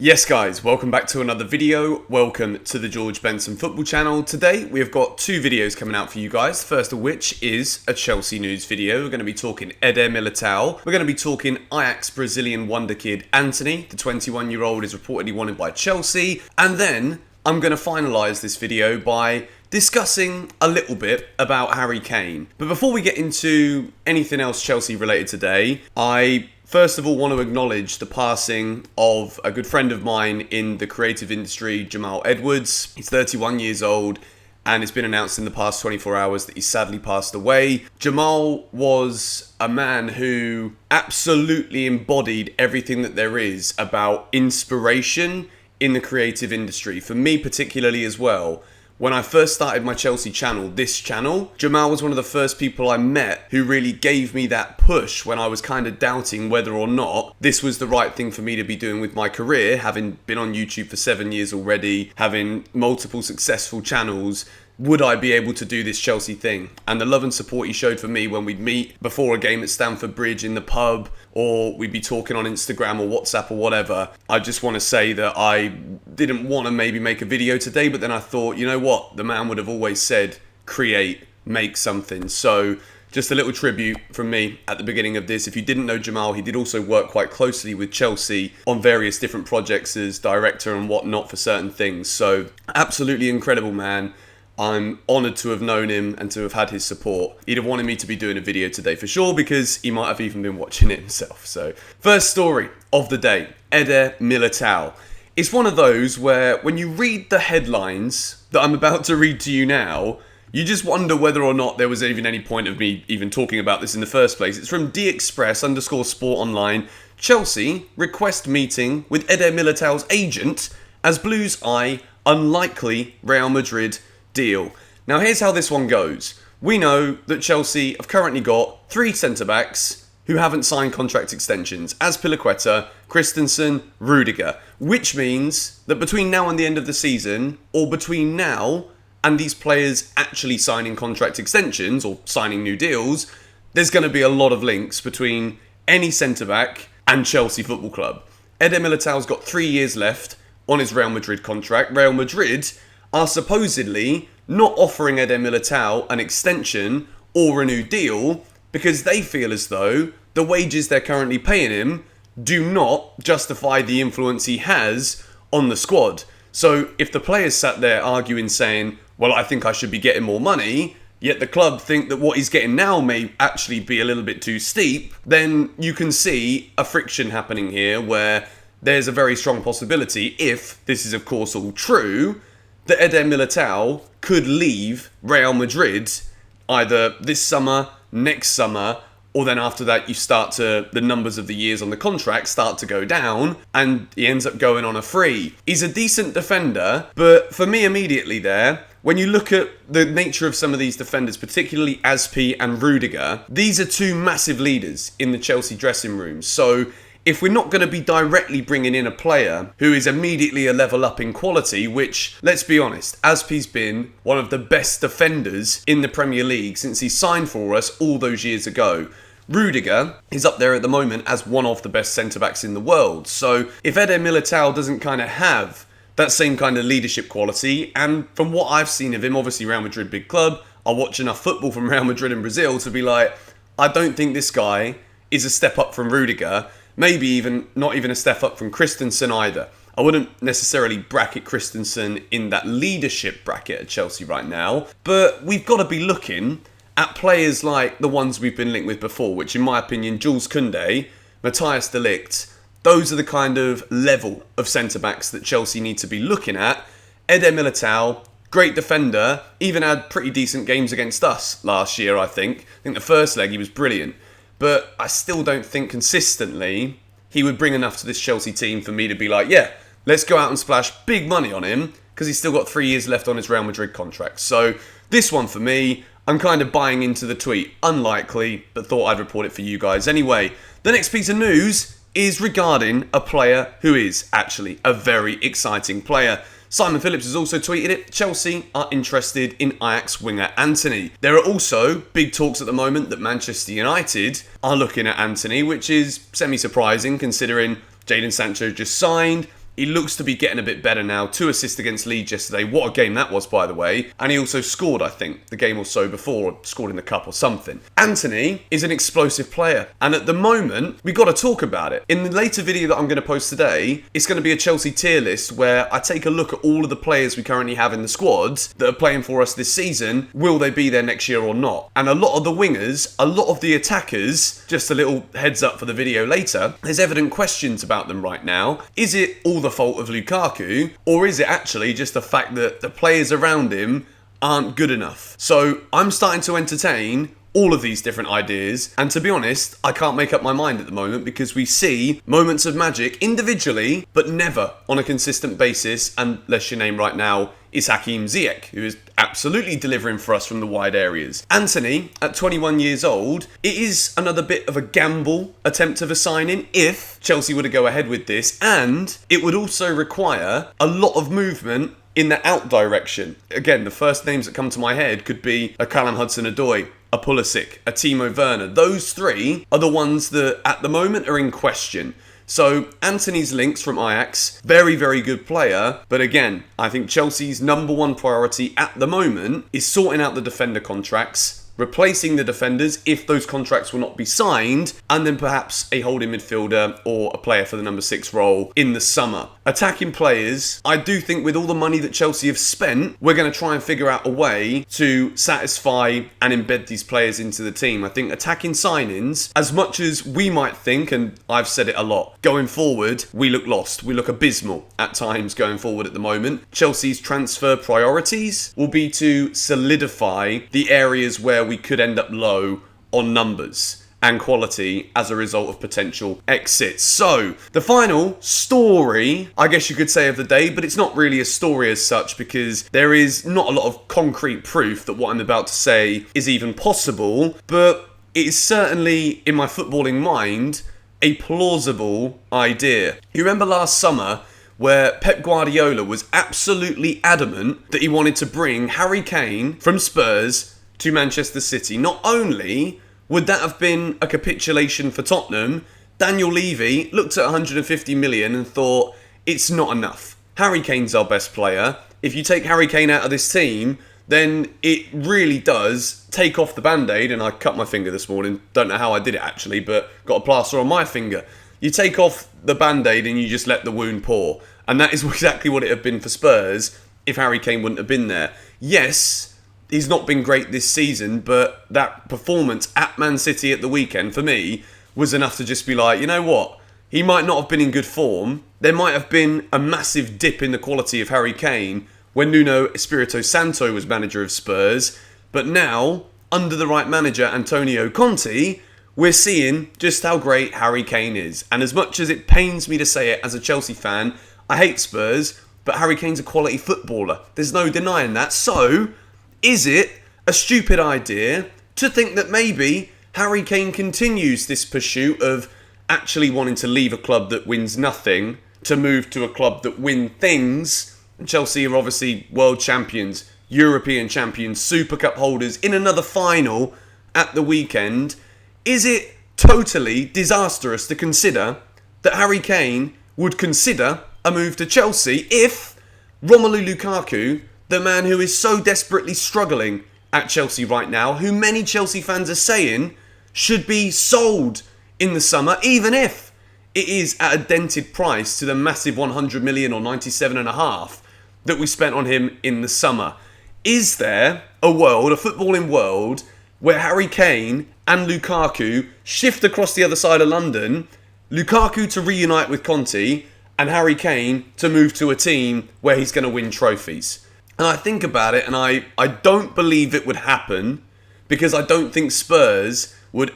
Yes guys, welcome back to another video. Welcome to the George Benson Football channel. Today we have got two videos coming out for you guys. The first of which is a Chelsea news video. We're going to be talking Eder Militao. We're going to be talking Ajax Brazilian wonder kid Antony. The 21-year-old is reportedly wanted by Chelsea. And then I'm going to finalise this video by discussing a little bit about Harry Kane. But before we get into anything else Chelsea related today, I first of all want to acknowledge the passing of a good friend of mine in the creative industry, Jamal. He's 31 years old and it's been announced in the past 24 hours that he sadly passed away. Jamal was a man who absolutely embodied everything that there is about inspiration in the creative industry. For me particularly as well. When I first started my Chelsea channel, this channel, Jamal was one of the first people I met who really gave me that push when I was kind of doubting whether or not this was the right thing for me to be doing with my career, having been on YouTube for 7 years already, having multiple successful channels. Would I be able to do this Chelsea thing? And the love and support he showed for me when we'd meet before a game at Stamford Bridge in the pub, or we'd be talking on Instagram or WhatsApp or whatever. I just want to say that I didn't want to maybe make a video today, but then I thought, you know what? The man would have always said, create, make something. So just a little tribute from me at the beginning of this. If you didn't know Jamal, he did also work quite closely with Chelsea on various different projects as director and whatnot for certain things. So absolutely incredible man. I'm honoured to have known him and to have had his support. He'd have wanted me to be doing a video today for sure because he might have even been watching it himself. So, first story of the day, Eder Militao. It's one of those where when you read the headlines that I'm about to read to you now, you just wonder whether or not there was even any point of me even talking about this in the first place. It's from DExpress_sport online. Chelsea request meeting with Eder Militao's agent as Blues eye unlikely Real Madrid deal. Now here's how this one goes. We know that Chelsea have currently got 3 centre-backs who haven't signed contract extensions. Azpilicueta, Christensen, Rudiger. Which means that between now and the end of the season, or between now and these players actually signing contract extensions or signing new deals, there's going to be a lot of links between any centre-back and Chelsea Football Club. Eder Militao's got 3 years left on his Real Madrid contract. Real Madrid are supposedly not offering Eder Militao an extension or a new deal because they feel as though the wages they're currently paying him do not justify the influence he has on the squad. So if the players sat there arguing saying, well, I think I should be getting more money, yet the club think that what he's getting now may actually be a little bit too steep, then you can see a friction happening here where there's a very strong possibility, if this is of course all true, that Eder Militao could leave Real Madrid either this summer, next summer, or then after that the numbers of the years on the contract start to go down and he ends up going on a free. He's a decent defender, but for me immediately there, when you look at the nature of some of these defenders, particularly Azpi and Rudiger, these are two massive leaders in the Chelsea dressing room. So if we're not going to be directly bringing in a player who is immediately a level up in quality, which, let's be honest, Azpi's been one of the best defenders in the Premier League since he signed for us all those years ago. Rudiger is up there at the moment as one of the best centre-backs in the world. So if Eder Militao doesn't kind of have that same kind of leadership quality, and from what I've seen of him, obviously Real Madrid, big club, I watch enough football from Real Madrid and Brazil to be like, I don't think this guy is a step up from Rudiger. Maybe even not even a step up from Christensen either. I wouldn't necessarily bracket Christensen in that leadership bracket at Chelsea right now, but we've got to be looking at players like the ones we've been linked with before, which in my opinion, Jules Koundé, Matthias de Ligt, those are the kind of level of centre-backs that Chelsea need to be looking at. Eder Militao, great defender, even had pretty decent games against us last year, I think. I think the first leg he was brilliant. But I still don't think consistently he would bring enough to this Chelsea team for me to be like, yeah, let's go out and splash big money on him because he's still got 3 years left on his Real Madrid contract. So this one for me, I'm kind of buying into the tweet. Unlikely, but thought I'd report it for you guys. Anyway, the next piece of news is regarding a player who is actually a very exciting player. Simon Phillips has also tweeted it. Chelsea are interested in Ajax winger Antony. There are also big talks at the moment that Manchester United are looking at Antony, which is semi-surprising considering Jadon Sancho just signed. He looks to be getting a bit better now. 2 assists against Leeds yesterday. What a game that was, by the way. And he also scored, I think, the game or so before, scored in the cup or something. Antony is an explosive player. And at the moment, we got to talk about it. In the later video that I'm going to post today, it's going to be a Chelsea tier list where I take a look at all of the players we currently have in the squads that are playing for us this season. Will they be there next year or not? And a lot of the wingers, a lot of the attackers, just a little heads up for the video later, there's evident questions about them right now. Is it all the fault of Lukaku, or is it actually just the fact that the players around him aren't good enough? So I'm starting to entertain all of these different ideas, and to be honest, I can't make up my mind at the moment because we see moments of magic individually, but never on a consistent basis, unless your name right now is Hakim Ziyech, who is absolutely delivering for us from the wide areas. Antony, at 21 years old, it is another bit of a gamble attempt of a signing if Chelsea were to go ahead with this, and it would also require a lot of movement in the out direction. Again, the first names that come to my head could be a Callum Hudson-Odoi, a Pulisic, a Timo Werner. Those 3 are the ones that at the moment are in question. So Antony's links from Ajax, very, very good player. But again, I think Chelsea's number 1 priority at the moment is sorting out the defender contracts, replacing the defenders if those contracts will not be signed, and then perhaps a holding midfielder or a player for the number 6 role in the summer. Attacking players, I do think with all the money that Chelsea have spent, we're going to try and figure out a way to satisfy and embed these players into the team. I think attacking signings, as much as we might think, and I've said it a lot, going forward, we look lost. We look abysmal at times going forward at the moment. Chelsea's transfer priorities will be to solidify the areas where we could end up low on numbers and quality as a result of potential exits. So, the final story, I guess you could say, of the day, but it's not really a story as such because there is not a lot of concrete proof that what I'm about to say is even possible, but it is certainly, in my footballing mind, a plausible idea. You remember last summer where Pep Guardiola was absolutely adamant that he wanted to bring Harry Kane from Spurs to Manchester City. Not only would that have been a capitulation for Tottenham, Daniel Levy looked at 150 million and thought, it's not enough. Harry Kane's our best player. If you take Harry Kane out of this team, then it really does take off the band-aid. And I cut my finger this morning. Don't know how I did it actually, but got a plaster on my finger. You take off the band-aid and you just let the wound pour. And that is exactly what it had been for Spurs if Harry Kane wouldn't have been there. Yes, he's not been great this season, but that performance at Man City at the weekend, for me, was enough to just be like, you know what? He might not have been in good form. There might have been a massive dip in the quality of Harry Kane when Nuno Espirito Santo was manager of Spurs. But now, under the right manager, Antonio Conte, we're seeing just how great Harry Kane is. And as much as it pains me to say it as a Chelsea fan, I hate Spurs, but Harry Kane's a quality footballer. There's no denying that. So, is it a stupid idea to think that maybe Harry Kane continues this pursuit of actually wanting to leave a club that wins nothing to move to a club that wins things? And Chelsea are obviously world champions, European champions, Super Cup holders in another final at the weekend. Is it totally disastrous to consider that Harry Kane would consider a move to Chelsea if Romelu Lukaku, the man who is so desperately struggling at Chelsea right now, who many Chelsea fans are saying should be sold in the summer, even if it is at a dented price to the massive 100 million or 97.5 that we spent on him in the summer? Is there a world, a footballing world, where Harry Kane and Lukaku shift across the other side of London, Lukaku to reunite with Conte, and Harry Kane to move to a team where he's going to win trophies? And I think about it and I don't believe it would happen because I don't think Spurs would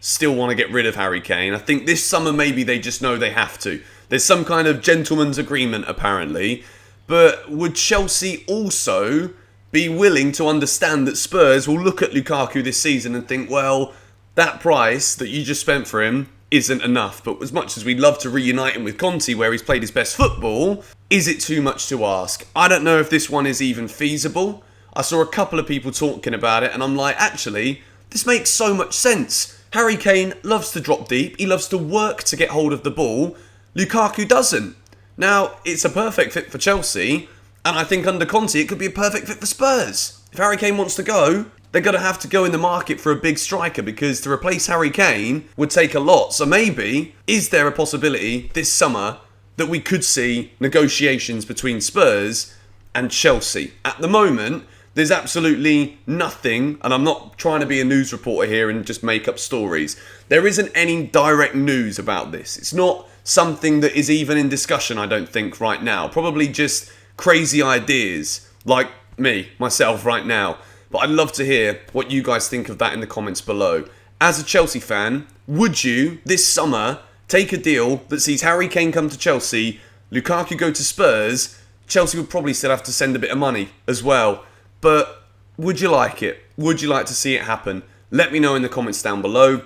still want to get rid of Harry Kane. I think this summer maybe they just know they have to. There's some kind of gentleman's agreement apparently. But would Chelsea also be willing to understand that Spurs will look at Lukaku this season and think, well, that price that you just spent for him isn't enough. But as much as we'd love to reunite him with Conte where he's played his best football, is it too much to ask? I don't know if this one is even feasible. I saw a couple of people talking about it and I'm like, actually, this makes so much sense. Harry Kane loves to drop deep. He loves to work to get hold of the ball. Lukaku doesn't. Now, it's a perfect fit for Chelsea, and I think under Conte it could be a perfect fit for Spurs. If Harry Kane wants to go, they're going to have to go in the market for a big striker, because to replace Harry Kane would take a lot. So maybe, is there a possibility this summer that we could see negotiations between Spurs and Chelsea? At the moment, there's absolutely nothing, and I'm not trying to be a news reporter here and just make up stories. There isn't any direct news about this. It's not something that is even in discussion, I don't think, right now. Probably just crazy ideas, like myself right now. But I'd love to hear what you guys think of that in the comments below. As a Chelsea fan, would you, this summer, take a deal that sees Harry Kane come to Chelsea, Lukaku go to Spurs? Chelsea would probably still have to send a bit of money as well. But would you like it? Would you like to see it happen? Let me know in the comments down below.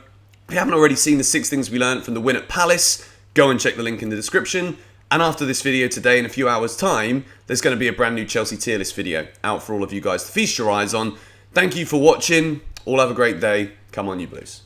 If you haven't already seen the 6 things we learned from the win at Palace, go and check the link in the description. And after this video today, in a few hours' time, there's going to be a brand new Chelsea tier list video out for all of you guys to feast your eyes on. Thank you for watching. All have a great day. Come on, you Blues.